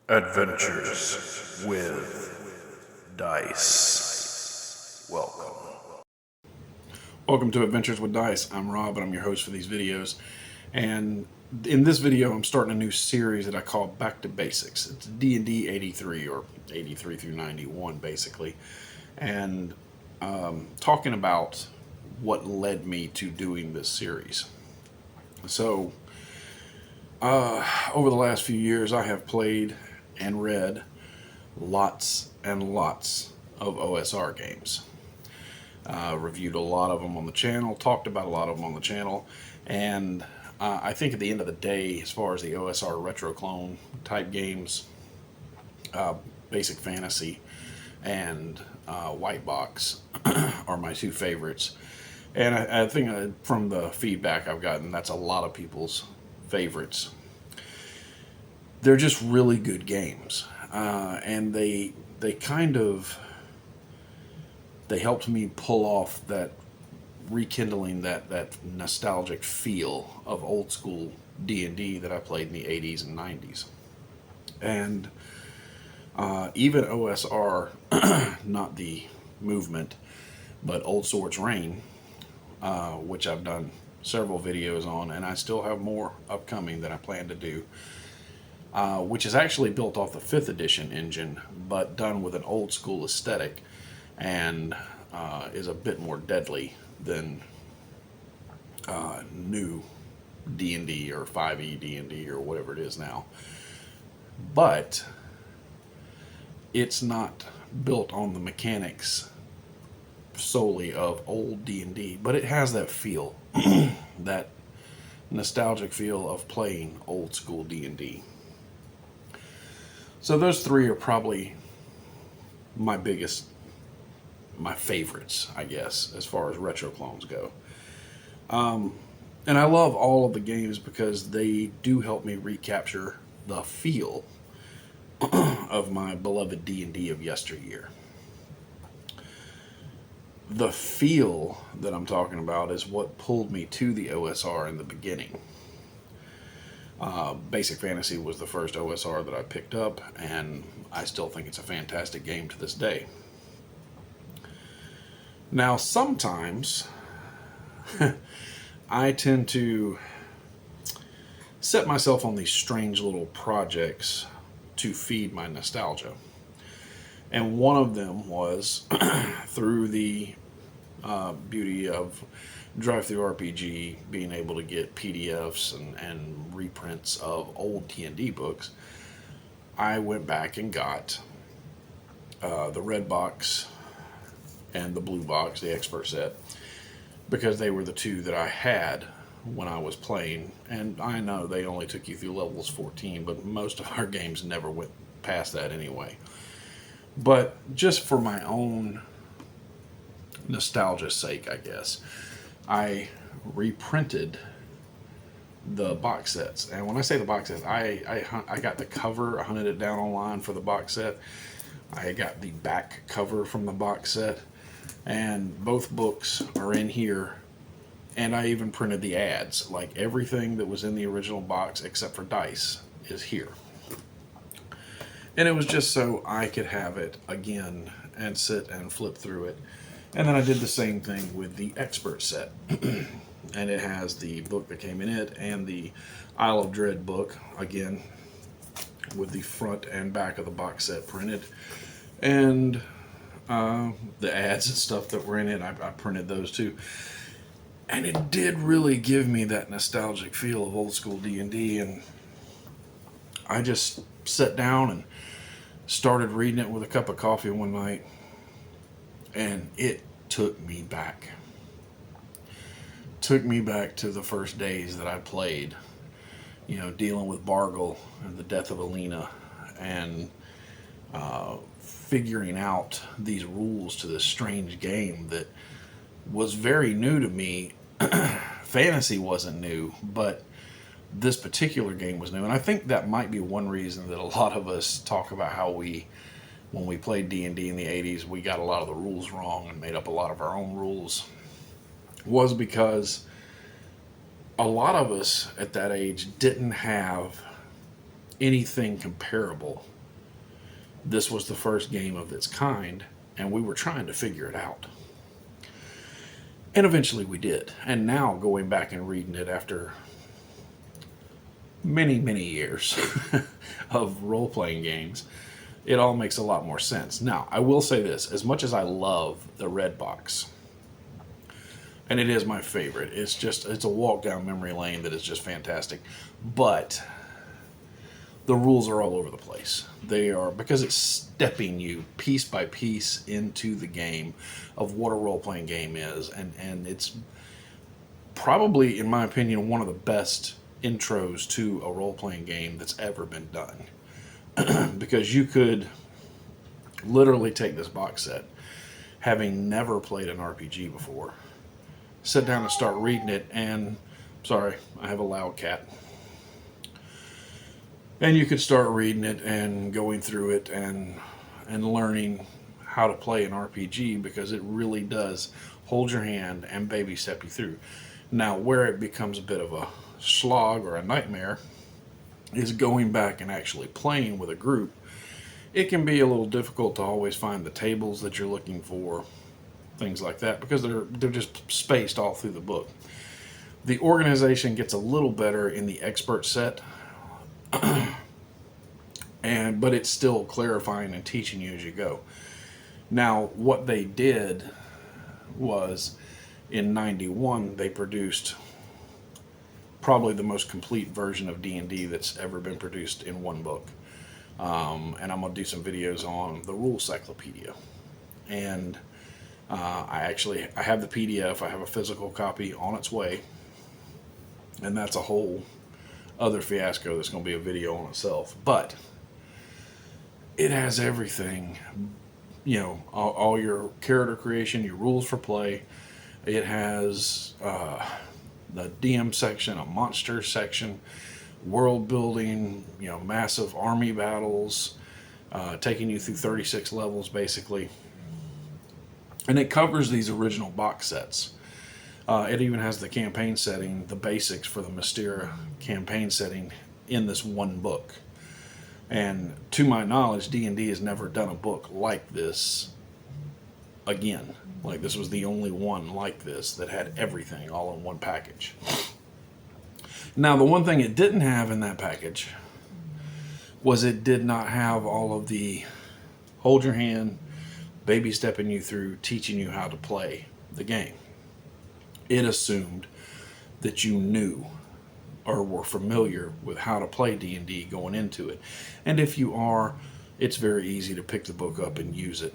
Adventures with Dice. Welcome to Adventures with Dice. I'm Rob, and I'm your host for these videos. And in this video, I'm starting a new series that I call Back to Basics. It's D&D 83, or 83 through 91, basically. And talking about what led me to doing this series. So, over the last few years, I have played and read lots and lots of OSR games. Reviewed a lot of them on the channel, talked about a lot of them on the channel, and I think at the end of the day, as far as the OSR retro clone type games, Basic Fantasy and White Box are my two favorites. And I think from the feedback I've gotten, that's a lot of people's favorites. They're just really good games, and they helped me pull off that rekindling that nostalgic feel of old school D&D that I played in the 80s and 90s. And even OSR, not the movement, but Old Swords Reign, which I've done several videos on, and I still have more upcoming that I plan to do, which is actually built off the 5th edition engine, but done with an old school aesthetic, and is a bit more deadly than new D&D or 5e D&D or whatever it is now. But it's not built on the mechanics solely of old D&D, but it has that feel, that nostalgic feel of playing old school D&D. So those three are probably my favorites, I guess, as far as retro clones go. And I love all of the games because they do help me recapture the feel of my beloved D&D of yesteryear. The feel that I'm talking about is what pulled me to the OSR in the beginning. Basic Fantasy was the first OSR that I picked up, and I still think it's a fantastic game to this day. Now, sometimes I tend to set myself on these strange little projects to feed my nostalgia. And one of them was through the beauty of Drive-Thru-RPG, being able to get PDFs and reprints of old D&D books. I went back and got the red box and the blue box, the expert set, because they were the two that I had when I was playing. And I know they only took you through levels 14, but most of our games never went past that anyway. But just for my own nostalgia's sake, I guess, I reprinted the box sets. And when I say the box sets, I got the cover. I hunted it down online for the box set. I got the back cover from the box set, and both books are in here. And I even printed the ads. Like, everything that was in the original box except for dice is here. And it was just so I could have it again and sit and flip through it. And then I did the same thing with the expert set. And it has the book that came in it and the Isle of Dread book, again, with the front and back of the box set printed. And the ads and stuff that were in it, I printed those too. And it did really give me that nostalgic feel of old school D&D. And I just sat down and started reading it with a cup of coffee one night, and it took me back. Took me back to the first days that I played, dealing with Bargle and the death of Alina, and figuring out these rules to this strange game that was very new to me. Fantasy wasn't new, but this particular game was new. And I think that might be one reason that a lot of us talk about how when we played D&D in the 80s, we got a lot of the rules wrong and made up a lot of our own rules, was because a lot of us at that age didn't have anything comparable This was the first game of its kind, and we were trying to figure it out. And eventually we did. And now going back and reading it after many, many years of role-playing games, it all makes a lot more sense. Now, I will say this, as much as I love the red box, and it is my favorite, it's a walk down memory lane that is just fantastic, but the rules are all over the place. They are, because it's stepping you piece by piece into the game of what a role-playing game is, and it's probably, in my opinion, one of the best intros to a role-playing game that's ever been done. Because you could literally take this box set, having never played an RPG before, sit down and start reading it, and, sorry, I have a loud cat. And you could start reading it and going through it and learning how to play an RPG, because it really does hold your hand and baby step you through. Now, where it becomes a bit of a slog or a nightmare is going back and actually playing with a group. It can be a little difficult to always find the tables that you're looking for, things like that, because they're just spaced all through the book. The organization gets a little better in the expert set, but it's still clarifying and teaching you as you go. Now, what they did was, in '91, they produced probably the most complete version of D&D that's ever been produced in one book. And I'm going to do some videos on the Rules Cyclopedia. And I have the PDF. I have a physical copy on its way. And that's a whole other fiasco that's going to be a video on itself. But it has everything, all your character creation, your rules for play. It has the DM section, a monster section, world building, massive army battles, taking you through 36 levels basically. And it covers these original box sets. It even has the campaign setting, the basics for the Mystera campaign setting in this one book. And to my knowledge, D&D has never done a book like this again. Like, this was the only one like this that had everything all in one package. Now, the one thing it didn't have in that package was it did not have all of the hold your hand, baby stepping you through, teaching you how to play the game. It assumed that you knew or were familiar with how to play D&D going into it. And if you are, it's very easy to pick the book up and use it.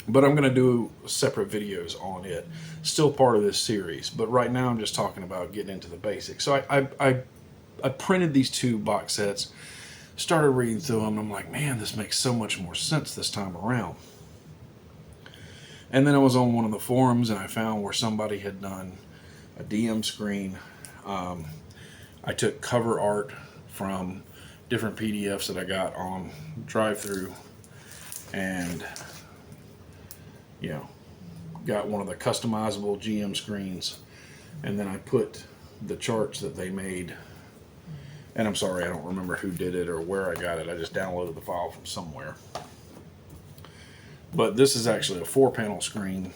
But I'm going to do separate videos on it. Still part of this series. But right now I'm just talking about getting into the basics. So I printed these two box sets, started reading through them, and I'm like, man, this makes so much more sense this time around. And then I was on one of the forums and I found where somebody had done a DM screen. I took cover art from different PDFs that I got on drive-through and got one of the customizable GM screens, and then I put the charts that they made, and I'm sorry, I don't remember who did it or where I got it. I just downloaded the file from somewhere. But this is actually a 4-panel screen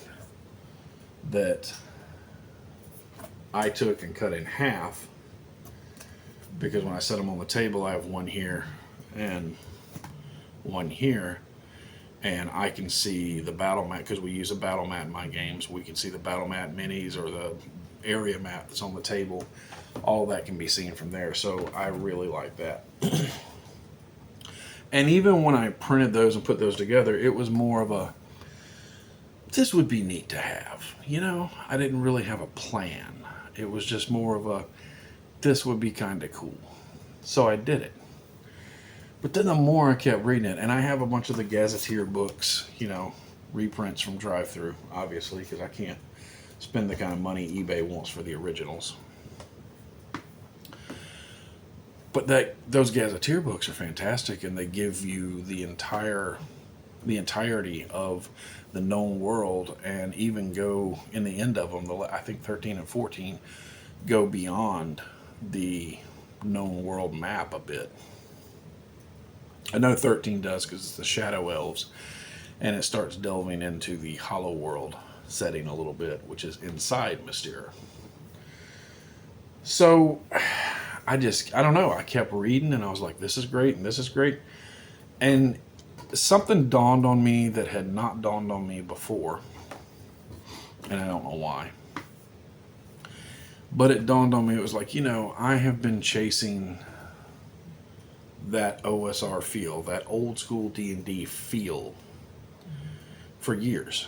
that I took and cut in half, because when I set them on the table, I have one here and one here, and I can see the battle mat, because we use a battle mat in my games. We can see the battle mat minis or the area map that's on the table. All that can be seen from there, so I really like that. And even when I printed those and put those together, it was more of a, this would be neat to have. I didn't really have a plan. It was just more of a, this would be kind of cool. So I did it. But then the more I kept reading it, and I have a bunch of the Gazetteer books, reprints from drive-through, obviously, because I can't spend the kind of money eBay wants for the originals. But those Gazetteer books are fantastic, and they give you the entirety of the known world, and even go in the end of them, I think 13 and 14, go beyond the known world map a bit. I know 13 does because it's the Shadow Elves, and it starts delving into the Hollow World setting a little bit, which is inside Mysteria. So I don't know. I kept reading and I was like, this is great and this is great. And something dawned on me that had not dawned on me before. And I don't know why. But it dawned on me. It was like, I have been chasing that OSR feel, that old school D&D feel for years.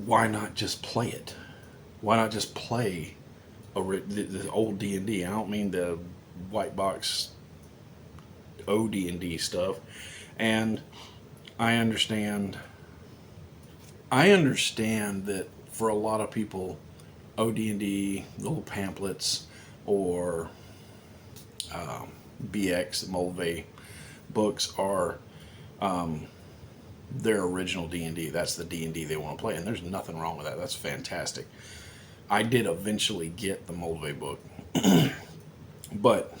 Why not just play it? Why not just play the old D&D? I don't mean the white box OD&D stuff. And I understand that for a lot of people, OD&D, little pamphlets, or BX, Mulvey books are their original D&D. That's the D&D they want to play, and there's nothing wrong with that. That's fantastic. I did eventually get the Mulvey book, but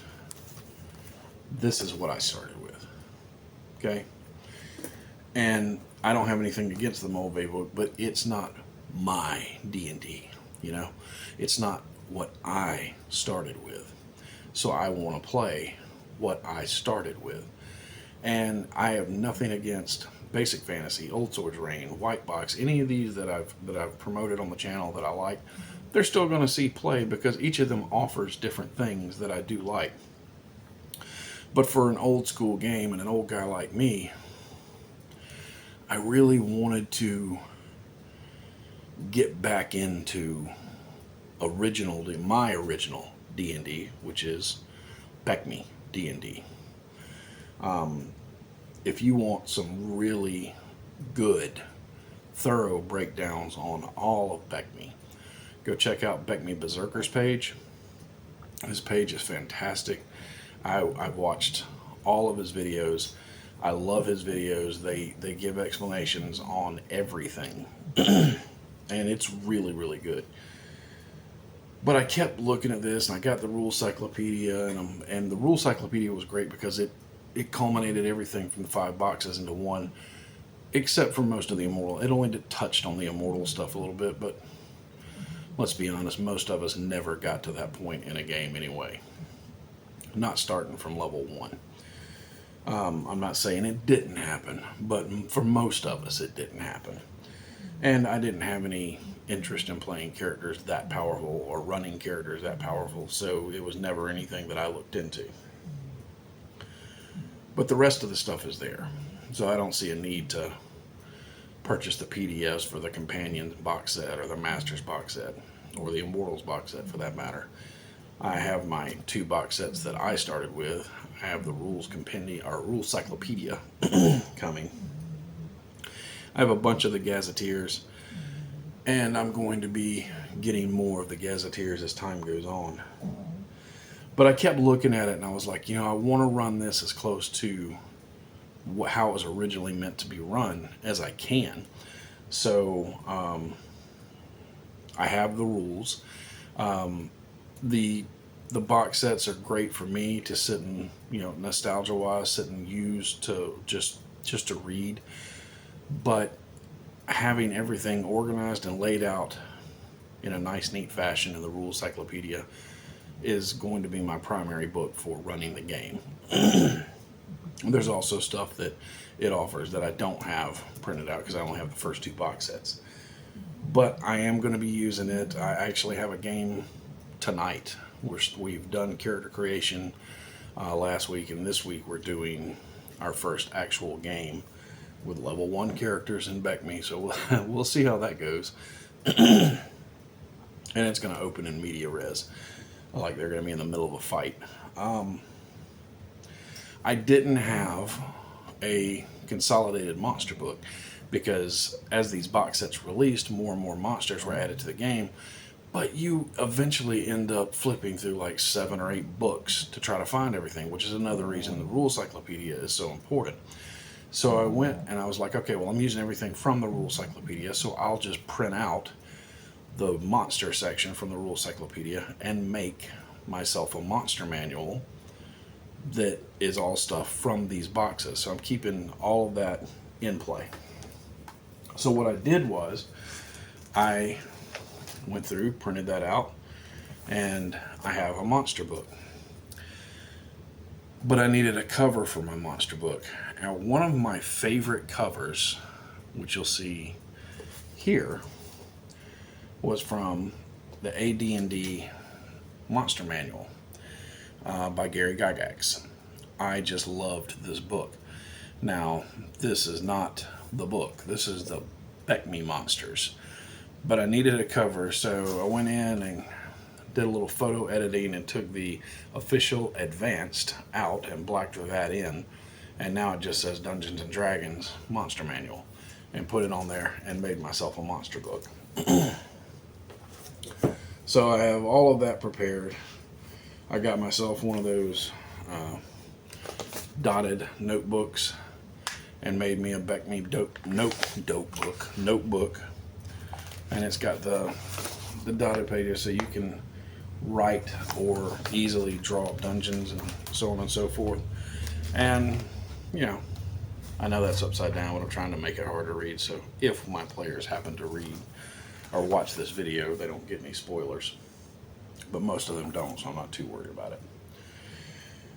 this is what I started with. Okay? And I don't have anything against the Mulvey book, but it's not my D&D, It's not what I started with. So I want to play what I started with. And I have nothing against Basic Fantasy, Old Swords Reign, White Box, any of these that I've promoted on the channel that I like. They're still going to see play because each of them offers different things that I do like. But for an old school game and an old guy like me, I really wanted to get back into my original D&D, which is BECMI&D. If you want some really good, thorough breakdowns on all of BECMI, go check out BECMI Berserker's page. His page is fantastic. I've watched all of his videos. I love his videos. They give explanations on everything. And it's really, really good. But I kept looking at this, and I got the Rules Cyclopedia, and the Rules Cyclopedia was great because it culminated everything from the 5 boxes into one, except for most of the Immortal. It only touched on the Immortal stuff a little bit, but let's be honest, most of us never got to that point in a game anyway. Not starting from level 1. I'm not saying it didn't happen, but for most of us it didn't happen. And I didn't have any interest in playing characters that powerful or running characters that powerful, so it was never anything that I looked into. But the rest of the stuff is there, so I don't see a need to purchase the PDFs for the Companion box set or the Masters box set or the Immortals box set for that matter. I have my 2 box sets that I started with. I have the Rules Cyclopedia coming. I have a bunch of the Gazetteers, and I'm going to be getting more of the Gazetteers as time goes on. But I kept looking at it, and I was like, I want to run this as close to how it was originally meant to be run as I can. So I have the rules. The box sets are great for me to sit and, nostalgia-wise, sit and use to just to read. But having everything organized and laid out in a nice, neat fashion in the Rules Cyclopedia is going to be my primary book for running the game. There's also stuff that it offers that I don't have printed out because I only have the first 2 box sets. But I am going to be using it. I actually have a game tonight. We've done character creation last week, and this week we're doing our first actual game with level 1 characters in Becmi, so we'll see how that goes. And it's going to open in media res, like they're going to be in the middle of a fight. I didn't have a consolidated monster book because as these box sets released, more and more monsters were added to the game. But you eventually end up flipping through like 7 or 8 books to try to find everything, which is another reason the Rules Cyclopedia is so important. So I went and I was like, okay, well, I'm using everything from the Rules Cyclopedia, so I'll just print out the monster section from the Rules Cyclopedia and make myself a monster manual that is all stuff from these boxes. So I'm keeping all of that in play. So what I did was I went through, printed that out, and I have a monster book. But I needed a cover for my monster book. Now, one of my favorite covers, which you'll see here, was from the AD&D Monster Manual by Gary Gygax. I just loved this book. Now, this is not the book. This is the Becmi monsters. But I needed a cover, so I went in and did a little photo editing and took the official advanced out and blacked that in, and now it just says Dungeons and Dragons Monster Manual, and put it on there and made myself a monster book. So I have all of that prepared. I got myself one of those dotted notebooks and made me a Becmi notebook, and it's got the dotted pages so you can write or easily draw up dungeons and so on and so forth. And you know, I know that's upside down, but I'm trying to make it hard to read, so if my players happen to read or watch this video, they don't get any spoilers. But most of them don't, so I'm not too worried about it.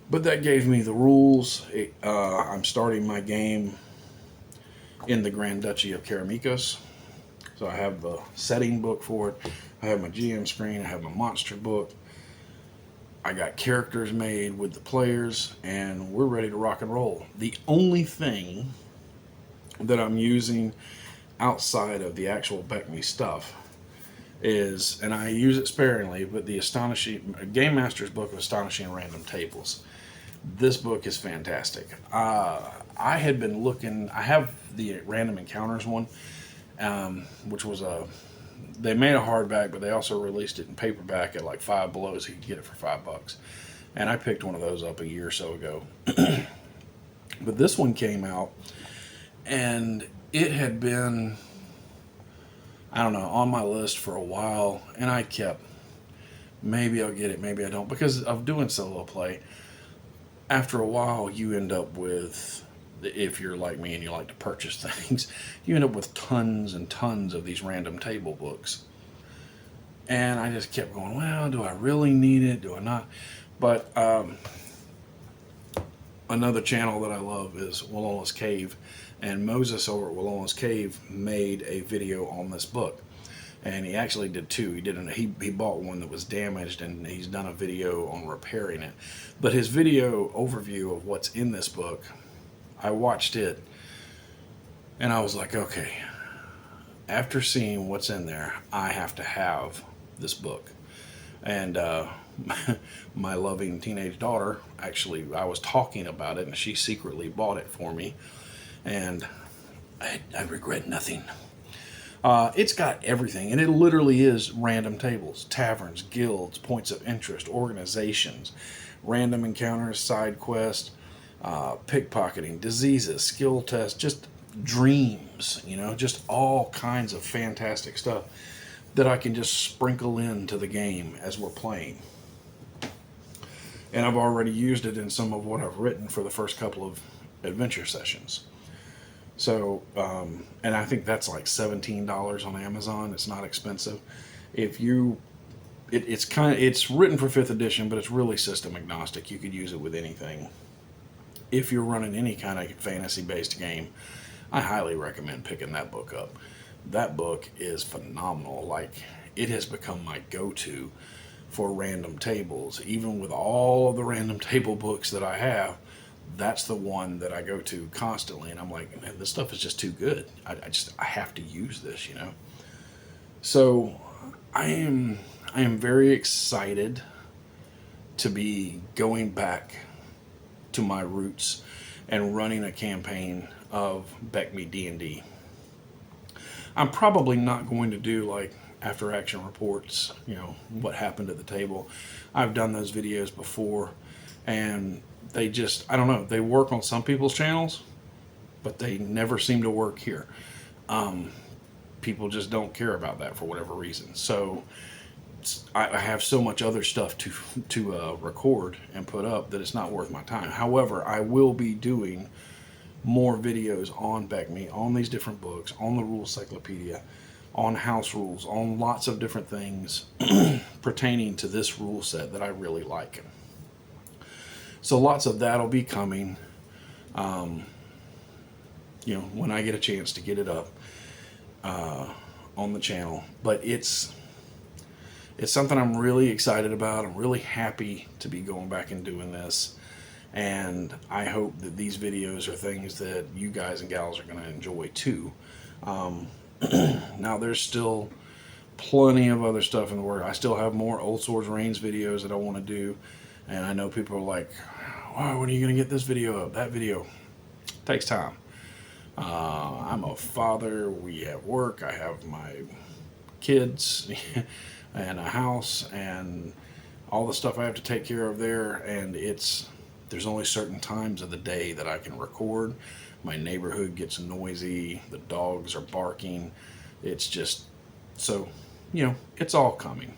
But that gave me the rules. I'm starting my game in the Grand Duchy of Karamikos. So I have the setting book for it. I have my GM screen. I have my monster book. I got characters made with the players, and we're ready to rock and roll. The only thing that I'm using outside of the actual Becmi stuff is, and I use it sparingly, but the Game Master's Book of Astonishing Random Tables. This book is fantastic. I had been looking, I have the Random Encounters one, which was they made a hardback, but they also released it in paperback at like $5 below, so you could get it for $5. And I picked one of those up a year or so ago. But this one came out, and it had been, I don't know, on my list for a while, and I kept, maybe I'll get it, maybe I don't, because of doing solo play. After a while, you end up with, if you're like me and you like to purchase things, you end up with tons and tons of these random table books. And I just kept going, well, do I really need it? Do I not? But another channel that I love is Willola's Cave, and Moses over at Willola's Cave made a video on this book. And he actually did two. He bought one that was damaged, and he's done a video on repairing it. But his video overview of what's in this book, I watched it, and I was like, okay, after seeing what's in there, I have to have this book. And my loving teenage daughter, actually, I was talking about it, and she secretly bought it for me, and I regret nothing. It's got everything, and it literally is random tables, taverns, guilds, points of interest, organizations, random encounters, side quests, pickpocketing, diseases, skill tests, just dreams, just all kinds of fantastic stuff that I can just sprinkle into the game as we're playing. And I've already used it in some of what I've written for the first couple of adventure sessions. So, and I think that's like $17 on Amazon. It's not expensive. It's written for 5th edition, but it's really system agnostic. You could use it with anything. If you're running any kind of fantasy-based game, I highly recommend picking that book up. That book is phenomenal. Like, it has become my go-to for random tables. Even with all of the random table books that I have, that's the one that I go to constantly, and I'm like, man, this stuff is just too good. I have to use this, So I am very excited to be going back to my roots and running a campaign of BECMID&D. I'm probably not going to do like after action reports, what happened at the table. I've done those videos before, and they just, I don't know, they work on some people's channels, but they never seem to work here. People just don't care about that for whatever reason. So I have so much other stuff to record and put up that it's not worth my time. However, I will be doing more videos on Becmi, on these different books, on the Rules Cyclopedia, on house rules, on lots of different things pertaining to this rule set that I really like. So lots of that'll be coming, you know, when I get a chance to get it up on the channel. But it's something I'm really excited about. I'm really happy to be going back and doing this. And I hope that these videos are things that you guys and gals are going to enjoy too. Now there's still plenty of other stuff in the works. I still have more Old Swords Reigns videos that I want to do. And I know people are like, wow, when are you going to get this video up? That video takes time. I'm a father. We have work. I have my kids and a house and all the stuff I have to take care of there. And there's only certain times of the day that I can record. My neighborhood gets noisy. The dogs are barking. It's just, so, you know, it's all coming.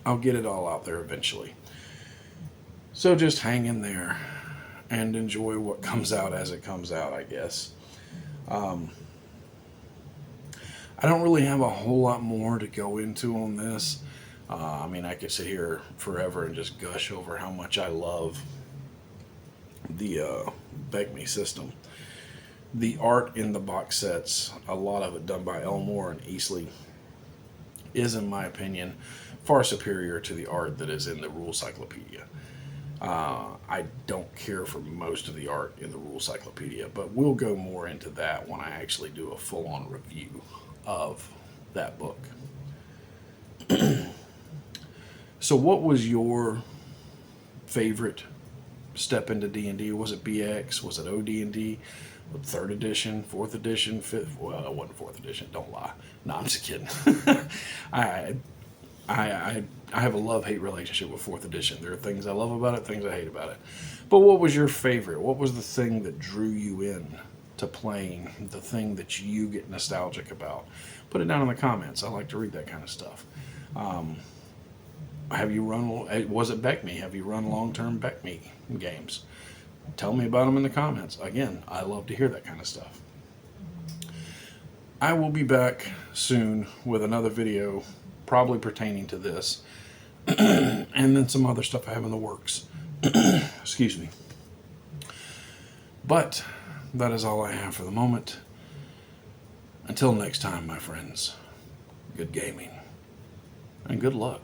I'll get it all out there eventually. So just hang in there and enjoy what comes out as it comes out, I guess. I don't really have a whole lot more to go into on this. I mean, I could sit here forever and just gush over how much I love the Becmi system. The art in the box sets, a lot of it done by Elmore and Easley, is, in my opinion, far superior to the art that is in the Rules Cyclopedia. I don't care for most of the art in the Rules Cyclopedia, but we'll go more into that when I actually do a full-on review of that book. So what was your favorite step into D&D? Was it BX? Was it OD&D? 3rd edition, 4th edition, 5th? Well, it wasn't 4th edition, don't lie. No, I'm just kidding. I have a love-hate relationship with 4th edition. There are things I love about it, things I hate about it. But what was your favorite? What was the thing that drew you in to playing? The thing that you get nostalgic about? Put it down in the comments. I like to read that kind of stuff. Have you run, was it Becmi? Have you run long-term Becmi games? Tell me about them in the comments. Again, I love to hear that kind of stuff. I will be back soon with another video, probably pertaining to this, and then some other stuff I have in the works. Excuse me. But that is all I have for the moment. Until next time, my friends, good gaming and good luck.